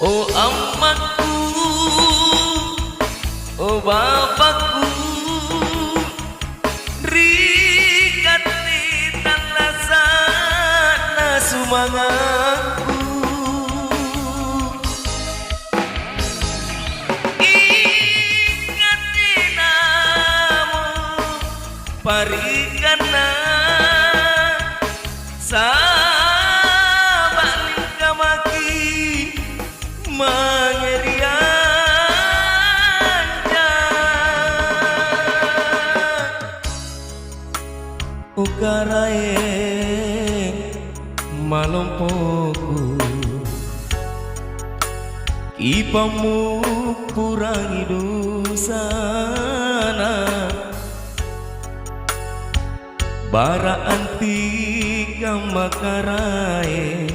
Oh amaku, oh bapakku, rikati tan lasana sumangaku. Ingati namo parigana sabak lingkamaki mangerianja ukarae malompoku ipamu kurangi dosana bara anti kamakarai